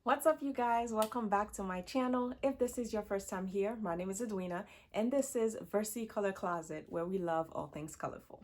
What's up, you guys? Welcome back to my channel. If this is your first time here, my name is Edwina, and this is Versicolor Closet, where we love all things colorful.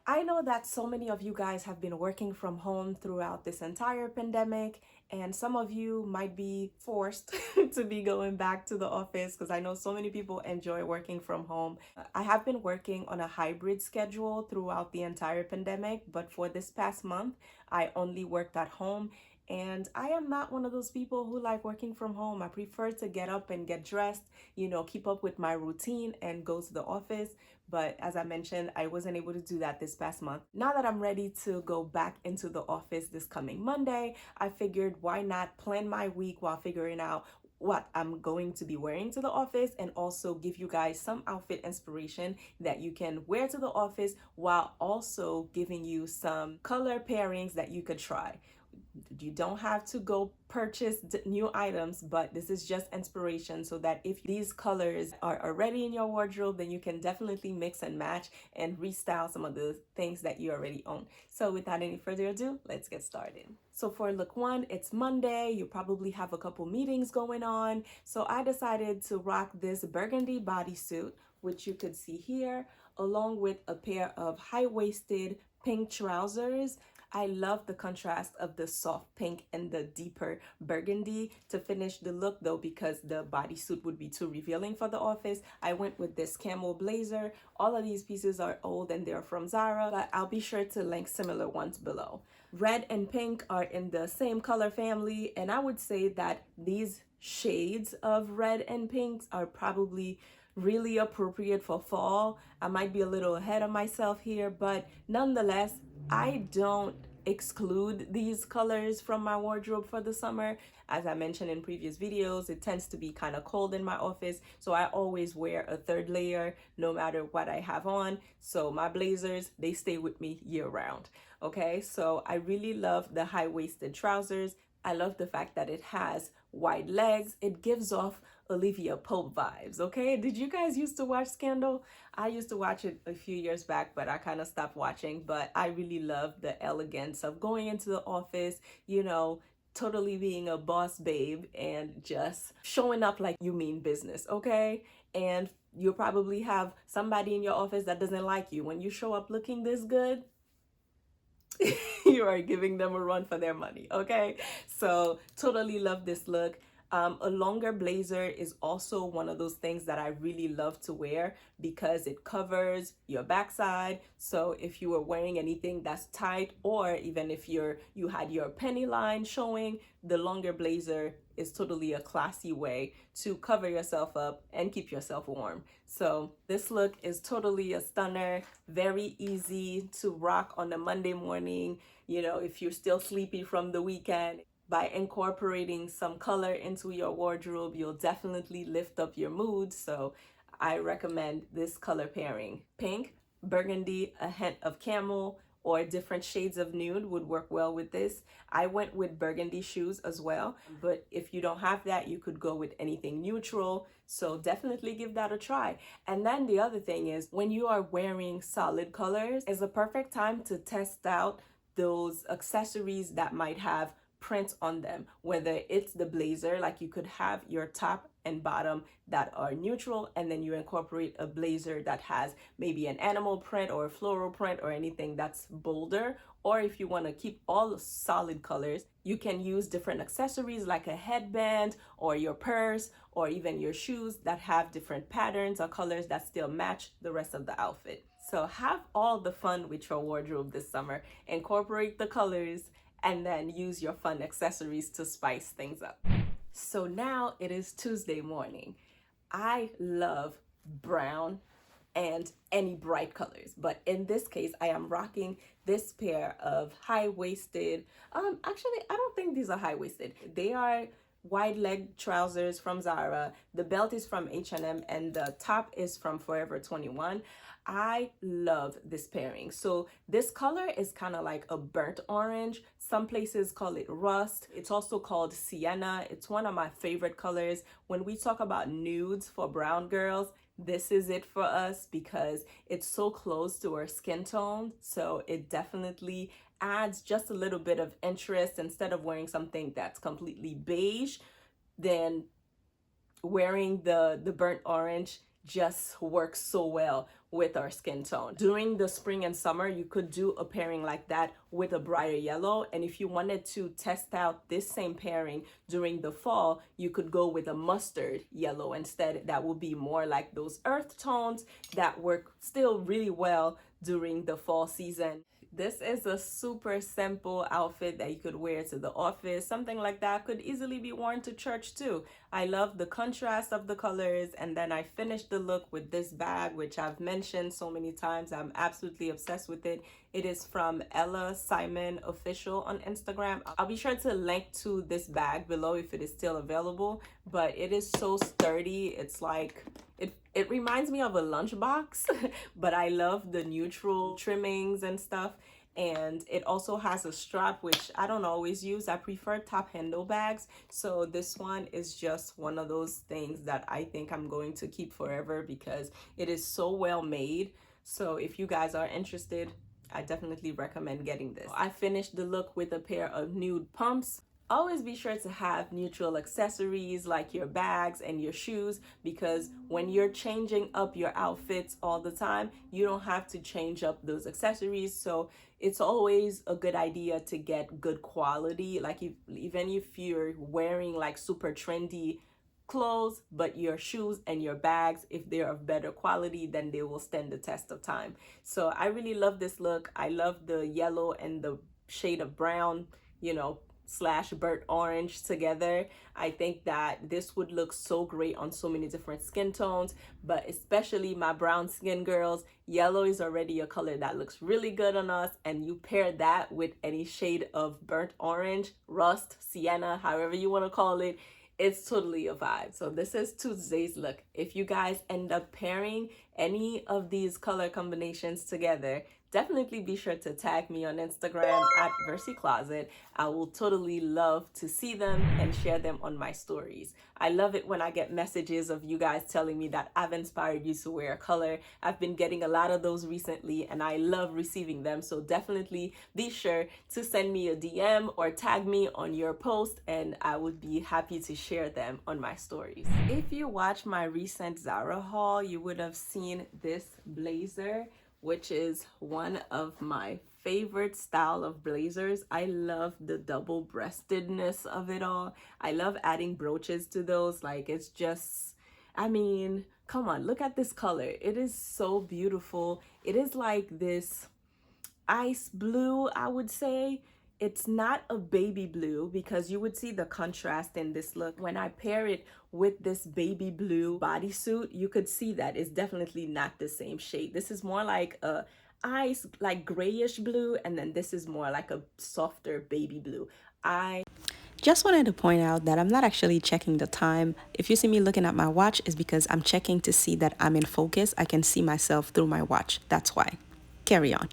I know that so many of you guys have been working from home throughout this entire pandemic, and some of you might be forced to be going back to the office because I know so many people enjoy working from home. I have been working on a hybrid schedule throughout the entire pandemic, but for this past month, I only worked at home. And I am not one of those people who like working from home. I prefer to get up and get dressed, keep up with my routine and go to the office. But as I mentioned, I wasn't able to do that this past month. Now that I'm ready to go back into the office this coming Monday, I figured why not plan my week while figuring out what I'm going to be wearing to the office and also give you guys some outfit inspiration that you can wear to the office while also giving you some color pairings that you could try. You don't have to go purchase new items, but this is just inspiration so that if these colors are already in your wardrobe, then you can definitely mix and match and restyle some of the things that you already own. So without any further ado, let's get started. So for look one, it's Monday. You probably have a couple meetings going on. So I decided to rock this burgundy bodysuit, which you could see here, along with a pair of high-waisted pink trousers. I love the contrast of the soft pink and the deeper burgundy to finish the look, though, because the bodysuit would be too revealing for the office. I went with this camel blazer. All of these pieces are old and they're from Zara, but I'll be sure to link similar ones below. Red and pink are in the same color family, and I would say that these shades of red and pinks are probably really appropriate for fall. I might be a little ahead of myself here, but nonetheless, I don't exclude these colors from my wardrobe for the summer. As I mentioned in previous videos, it tends to be kind of cold in my office, so I always wear a third layer no matter what I have on. So my blazers, they stay with me year round. Okay, so I really love the high-waisted trousers. I love the fact that it has wide legs. It gives off Olivia Pope vibes, okay? Did you guys used to watch Scandal? I used to watch it a few years back, but I kind of stopped watching. But I really love the elegance of going into the office, totally being a boss babe and just showing up like you mean business, okay? And you'll probably have somebody in your office that doesn't like you. When you show up looking this good, you are giving them a run for their money, okay? So totally love this look. A longer blazer is also one of those things that I really love to wear because it covers your backside. So if you were wearing anything that's tight, or even if you had your penny line showing, the longer blazer is totally a classy way to cover yourself up and keep yourself warm. So this look is totally a stunner, very easy to rock on a Monday morning, if you're still sleepy from the weekend. By incorporating some color into your wardrobe, you'll definitely lift up your mood. So I recommend this color pairing. Pink, burgundy, a hint of camel, or different shades of nude would work well with this. I went with burgundy shoes as well, but if you don't have that, you could go with anything neutral. So definitely give that a try. And then the other thing is, when you are wearing solid colors, is a perfect time to test out those accessories that might have print on them, whether it's the blazer, like you could have your top and bottom that are neutral, and then you incorporate a blazer that has maybe an animal print or a floral print or anything that's bolder. Or if you want to keep all solid colors, you can use different accessories like a headband or your purse or even your shoes that have different patterns or colors that still match the rest of the outfit. So have all the fun with your wardrobe this summer. Incorporate the colors and then use your fun accessories to spice things up. So now it is Tuesday morning. I love brown and any bright colors, but in this case, I am rocking this pair of high-waisted, actually, I don't think these are high-waisted. They are wide leg trousers from Zara. The belt is from H&M and the top is from Forever 21. I love this pairing. So this color is kind of like a burnt orange. Some places call it rust. It's also called sienna. It's one of my favorite colors. When we talk about nudes for brown girls, this is it for us because it's so close to our skin tone. So it definitely adds just a little bit of interest. Instead of wearing something that's completely beige, then wearing the burnt orange just works so well with our skin tone. During the spring and summer, you could do a pairing like that with a brighter yellow. And if you wanted to test out this same pairing during the fall, you could go with a mustard yellow instead. That will be more like those earth tones that work still really well during the fall season. This is a super simple outfit that you could wear to the office. Something like that could easily be worn to church too. I love the contrast of the colors. And then I finished the look with this bag, which I've mentioned so many times. I'm absolutely obsessed with it. It is from Ella Simon Official on Instagram. I'll be sure to link to this bag below if it is still available, but it is so sturdy. It's like, it reminds me of a lunchbox, but I love the neutral trimmings and stuff. And it also has a strap, which I don't always use. I prefer top handle bags. So this one is just one of those things that I think I'm going to keep forever because it is so well made. So if you guys are interested, I definitely recommend getting this. I finished the look with a pair of nude pumps. Always be sure to have neutral accessories like your bags and your shoes, because when you're changing up your outfits all the time, you don't have to change up those accessories. So it's always a good idea to get good quality. Like even if you're wearing like super trendy clothes, but your shoes and your bags, if they're of better quality, then they will stand the test of time. So I really love this look. I love the yellow and the shade of brown, you know, slash burnt orange together. I think that this would look so great on so many different skin tones, but especially my brown skin girls, yellow is already a color that looks really good on us, and you pair that with any shade of burnt orange, rust, sienna, however you want to call it, it's totally a vibe. So this is Tuesday's look. If you guys end up pairing any of these color combinations together, definitely be sure to tag me on Instagram at Versicloset. I will totally love to see them and share them on my stories. I love it when I get messages of you guys telling me that I've inspired you to wear a color. I've been getting a lot of those recently and I love receiving them. So definitely be sure to send me a DM or tag me on your post and I would be happy to share them on my stories. If you watch my recent Zara haul, you would have seen this blazer, which is one of my favorite style of blazers. I love the double-breastedness of it all. I love adding brooches to those. Like, it's just, I mean, come on, look at this color. It is so beautiful. It is like this ice blue, I would say. It's not a baby blue because you would see the contrast in this look. When I pair it with this baby blue bodysuit, you could see that it's definitely not the same shade. This is more like a ice, like grayish blue, and then this is more like a softer baby blue. I just wanted to point out that I'm not actually checking the time. If you see me looking at my watch, it's because I'm checking to see that I'm in focus. I can see myself through my watch. That's why. Carry on.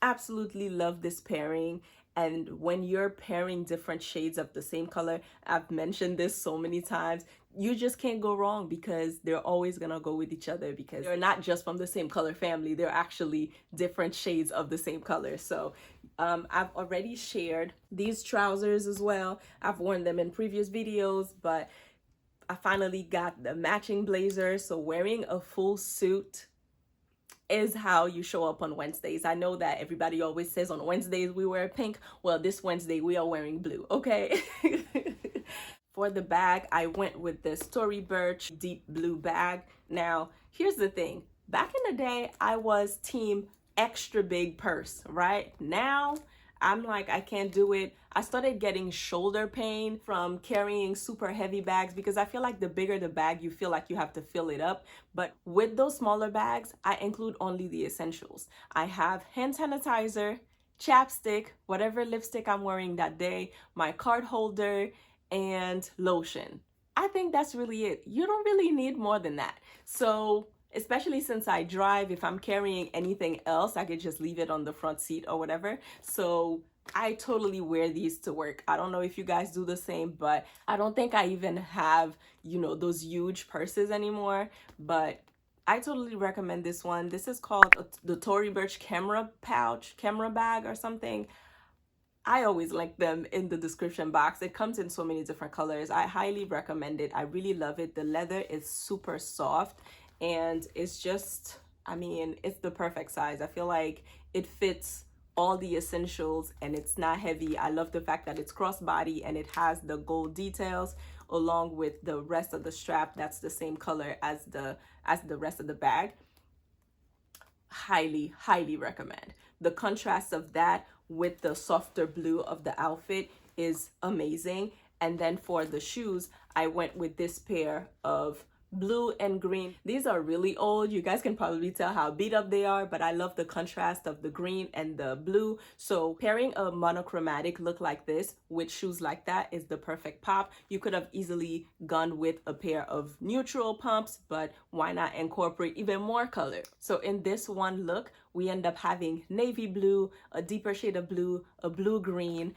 absolutely love this pairing. And when you're pairing different shades of the same color, I've mentioned this so many times, you just can't go wrong because they're always gonna go with each other because they're not just from the same color family, they're actually different shades of the same color. So I've already shared these trousers as well. I've worn them in previous videos, but I finally got the matching blazer. So wearing a full suit is how you show up on Wednesdays. I know that everybody always says on Wednesdays we wear pink. Well, this Wednesday we are wearing blue, okay? For the bag, I went with this Tory Burch deep blue bag. Now, here's the thing. Back in the day, I was team extra big purse, right? Now, I'm like, I can't do it. I started getting shoulder pain from carrying super heavy bags because I feel like the bigger the bag, you feel like you have to fill it up. But with those smaller bags, I include only the essentials. I have hand sanitizer, chapstick, whatever lipstick I'm wearing that day, my card holder, and lotion. I think that's really it. You don't really need more than that. So especially since I drive, if I'm carrying anything else, I could just leave it on the front seat or whatever. So I totally wear these to work. I don't know if you guys do the same, but I don't think I even have, you know, those huge purses anymore. But I totally recommend this one. This is called the Tory Burch camera bag or something. I always link them in the description box. It comes in so many different colors. I highly recommend it. I really love it. The leather is super soft and it's just, I mean, it's the perfect size. I feel like it fits all the essentials and it's not heavy. I love the fact that it's crossbody and it has the gold details along with the rest of the strap that's the same color as the rest of the bag. Highly recommend. The contrast of that with the softer blue of the outfit is amazing. And then for the shoes, I went with this pair of blue and green. These are really old. You guys can probably tell how beat up they are, but I love the contrast of the green and the blue. So pairing a monochromatic look like this with shoes like that is the perfect pop. You could have easily gone with a pair of neutral pumps, but why not incorporate even more color? So in this one look, we end up having navy blue, a deeper shade of blue, a blue green,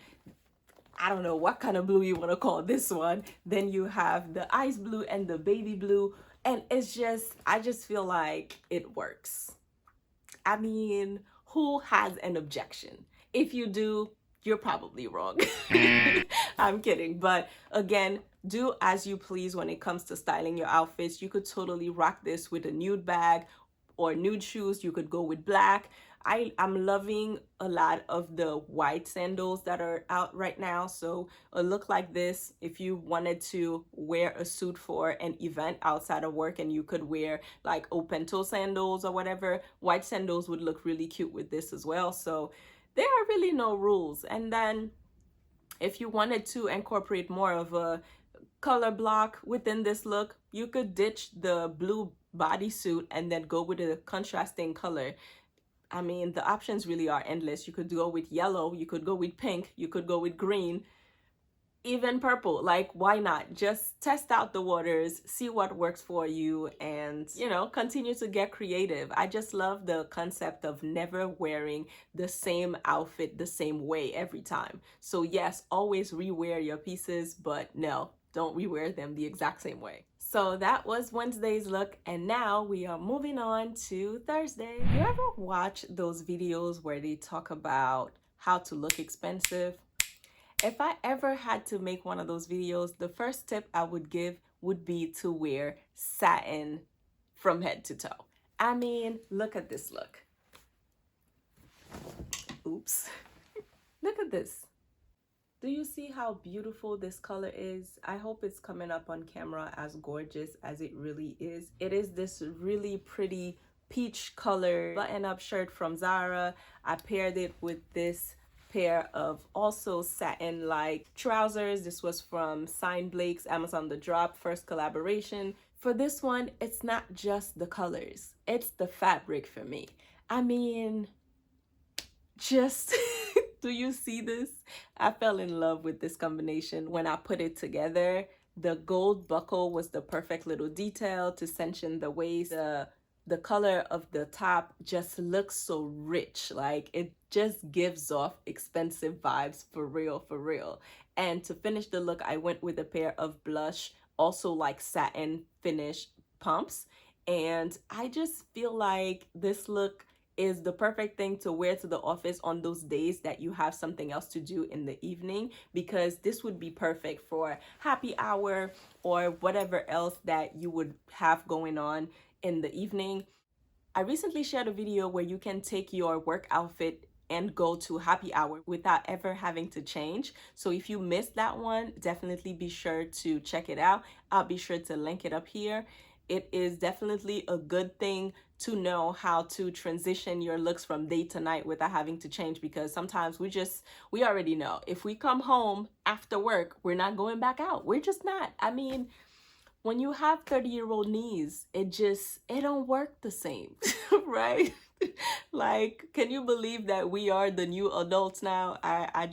I don't know what kind of blue you want to call this one. Then you have the ice blue and the baby blue. And it's just, I just feel like it works. I mean, who has an objection? If you do, you're probably wrong. I'm kidding. But again, do as you please when it comes to styling your outfits. You could totally rock this with a nude bag or nude shoes. You could go with black. I'm loving a lot of the white sandals that are out right now. So a look like this, if you wanted to wear a suit for an event outside of work and you could wear like open toe sandals or whatever, white sandals would look really cute with this as well. So there are really no rules. And then if you wanted to incorporate more of a color block within this look, you could ditch the blue bodysuit and then go with a contrasting color. I mean, the options really are endless. You could go with yellow, you could go with pink, you could go with green, even purple. Like, why not? Just test out the waters, see what works for you, and, you know, continue to get creative. I just love the concept of never wearing the same outfit the same way every time. So yes, always rewear your pieces, but no, don't rewear them the exact same way. So that was Wednesday's look, and now we are moving on to Thursday. You ever watch those videos where they talk about how to look expensive? If I ever had to make one of those videos, the first tip I would give would be to wear satin from head to toe. I mean, look at this look. Oops. Look at this. Do you see how beautiful this color is? I hope it's coming up on camera as gorgeous as it really is. It is this really pretty peach color button-up shirt from Zara. I paired it with this pair of also satin-like trousers. This was from Sign Blake's Amazon The Drop first collaboration. For this one, it's not just the colors, it's the fabric for me. I mean, just do you see this? I fell in love with this combination when I put it together. The gold buckle was the perfect little detail to cinch the waist. The color of the top just looks so rich. Like, it just gives off expensive vibes for real, for real. And to finish the look, I went with a pair of blush, also like satin finish pumps. And I just feel like this look is the perfect thing to wear to the office on those days that you have something else to do in the evening, because this would be perfect for happy hour or whatever else that you would have going on in the evening. I recently shared a video where you can take your work outfit and go to happy hour without ever having to change. So if you missed that one, definitely be sure to check it out. I'll be sure to link it up here. It is definitely a good thing to know how to transition your looks from day to night without having to change, because sometimes we already know if we come home after work, we're not going back out. We're just not. I mean, when you have 30-year-old knees, it don't work the same, right? Like, can you believe that we are the new adults now? I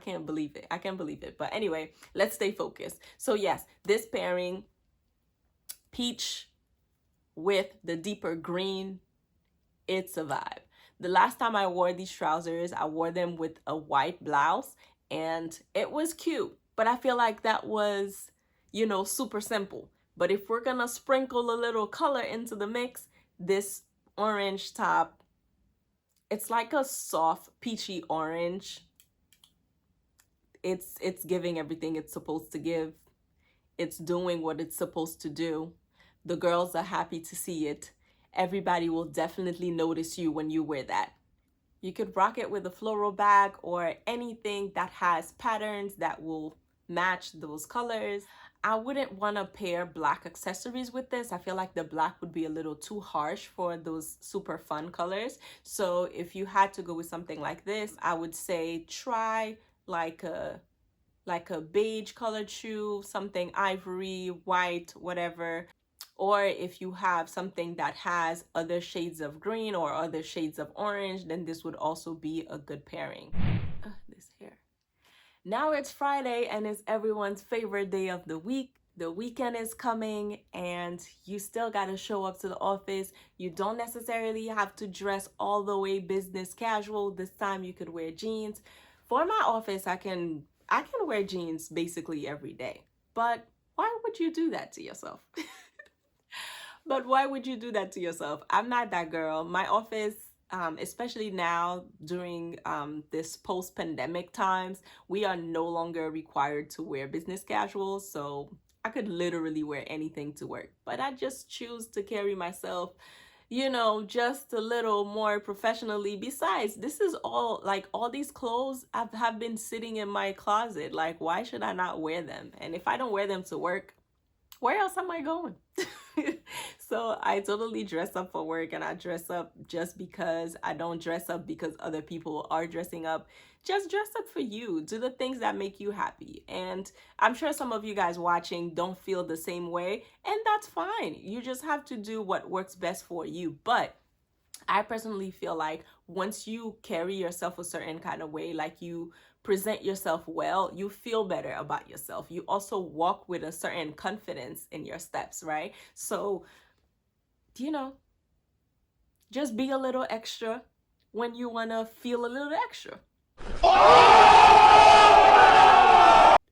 can't believe it. I can't believe it. But anyway, let's stay focused. So yes, this pairing, peach with the deeper green, it's a vibe. The last time I wore these trousers, I wore them with a white blouse and it was cute, but I feel like that was, you know, super simple. But if we're gonna sprinkle a little color into the mix, this orange top, it's like a soft peachy orange. It's giving everything it's supposed to give. It's doing what it's supposed to do. The girls are happy to see it. Everybody will definitely notice you when you wear that. You could rock it with a floral bag or anything that has patterns that will match those colors. I wouldn't want to pair black accessories with this. I feel like the black would be a little too harsh for those super fun colors. So if you had to go with something like this, I would say try like a beige colored shoe, something ivory, white, whatever. Or if you have something that has other shades of green or other shades of orange, then this would also be a good pairing. This hair. Now it's Friday and it's everyone's favorite day of the week. The weekend is coming and you still got to show up to the office. You don't necessarily have to dress all the way business casual. This time you could wear jeans. For my office, I can wear jeans basically every day. But why would you do that to yourself? But why would you do that to yourself? I'm not that girl. My office, especially now during this post-pandemic times, we are no longer required to wear business casual. So I could literally wear anything to work. But I just choose to carry myself, you know, just a little more professionally. Besides, this is all, like, all these clothes have been sitting in my closet. Like, why should I not wear them? And if I don't wear them to work, where else am I going? So I totally dress up for work, and I dress up just because I don't dress up because other people are dressing up. Just dress up for you. Do the things that make you happy. And I'm sure some of you guys watching don't feel the same way, and that's fine. You just have to do what works best for you. But I personally feel like once you carry yourself a certain kind of way, like you present yourself well, you feel better about yourself. You also walk with a certain confidence in your steps, right? So, you know, just be a little extra when you want to feel a little extra.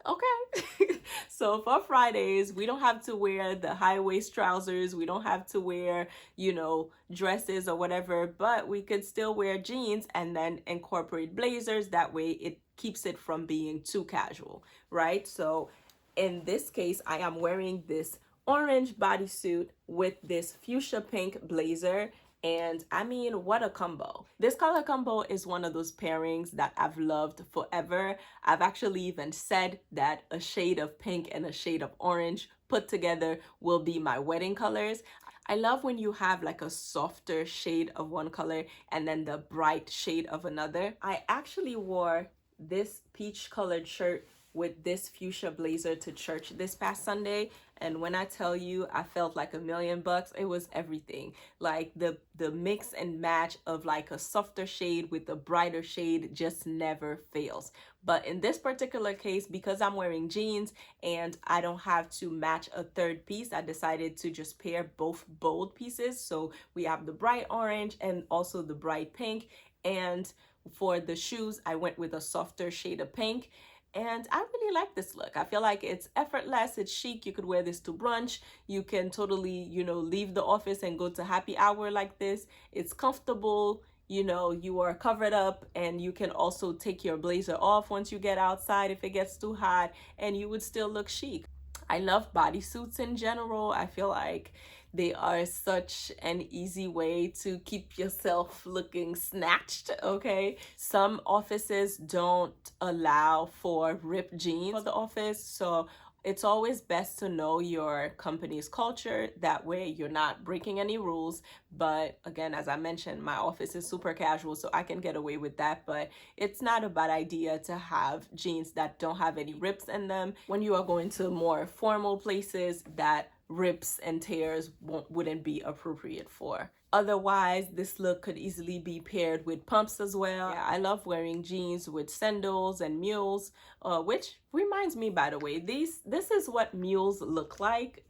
Okay. So for Fridays, we don't have to wear the high waist trousers. We don't have to wear, you know, dresses or whatever, but we could still wear jeans and then incorporate blazers. That way it keeps it from being too casual, right? So in this case, I am wearing this orange bodysuit with this fuchsia pink blazer. And I mean, what a combo. This color combo is one of those pairings that I've loved forever. I've actually even said that a shade of pink and a shade of orange put together will be my wedding colors. I love when you have like a softer shade of one color and then the bright shade of another. I actually wore this peach colored shirt with this fuchsia blazer to church this past Sunday, and when I tell you I felt like $1,000,000, it was everything. Like the mix and match of like a softer shade with a brighter shade just never fails. But in this particular case, because I'm wearing jeans and I don't have to match a third piece, I decided to just pair both bold pieces. So we have the bright orange and also the bright pink. And for the shoes, I went with a softer shade of pink. And I really like this look. I feel like it's effortless, it's chic. You could wear this to brunch. You can totally, you know, leave the office and go to happy hour like this. It's comfortable, you know, you are covered up, and you can also take your blazer off once you get outside if it gets too hot, and you would still look chic. I love bodysuits in general. I feel like they are such an easy way to keep yourself looking snatched, okay? Some offices don't allow for ripped jeans for the office, so it's always best to know your company's culture. That way you're not breaking any rules. But again, as I mentioned, my office is super casual, so I can get away with that. But it's not a bad idea to have jeans that don't have any rips in them when you are going to more formal places that rips and tears wouldn't be appropriate for. Otherwise, this look could easily be paired with pumps as well. Yeah, I love wearing jeans with sandals and mules, which reminds me, by the way, this is what mules look like.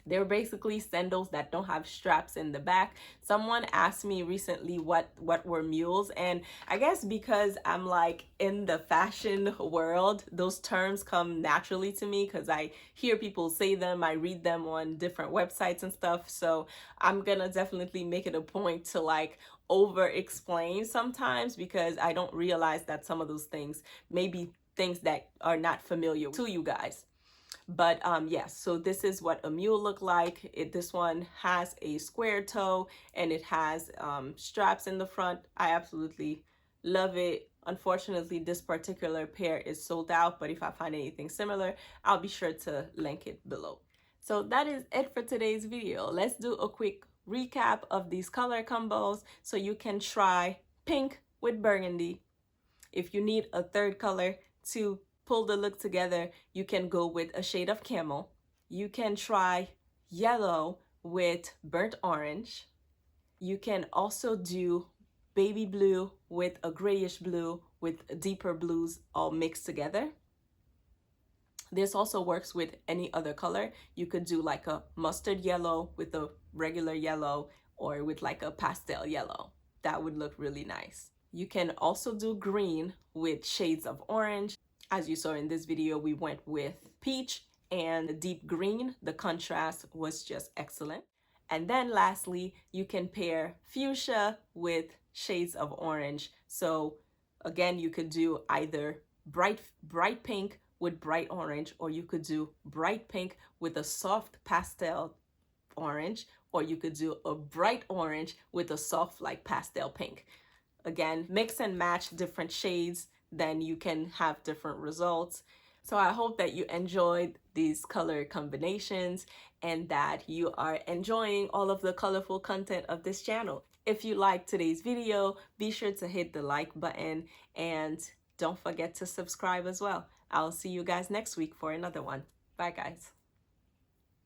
They're basically sandals that don't have straps in the back. Someone asked me recently what were mules, and I guess because I'm like in the fashion world, those terms come naturally to me because I hear people say them, I read them on different websites and stuff. So I'm gonna definitely make it a point to like over explain sometimes, because I don't realize that some of those things may be things that are not familiar to you guys. But yes, so this is what a mule look like. This one has a square toe and it has straps in the front. I absolutely love it. Unfortunately, this particular pair is sold out, but if I find anything similar, I'll be sure to link it below. So that is it for today's video. Let's do a quick recap of these color combos so you can try pink with burgundy. If you need a third color to pull the look together, you can go with a shade of camel. You can try yellow with burnt orange. You can also do baby blue with a grayish blue with deeper blues all mixed together. This also works with any other color. You could do like a mustard yellow with a regular yellow, or with like a pastel yellow. That would look really nice. You can also do green with shades of orange. As you saw in this video, we went with peach and deep green. The contrast was just excellent. And then lastly, you can pair fuchsia with shades of orange. So again, you could do either bright pink with bright orange, or you could do bright pink with a soft pastel orange, or you could do a bright orange with a soft like pastel pink. Again, mix and match different shades, then you can have different results. So I hope that you enjoyed these color combinations and that you are enjoying all of the colorful content of this channel. If you liked today's video, be sure to hit the like button and don't forget to subscribe as well. I'll see you guys next week for another one. Bye guys.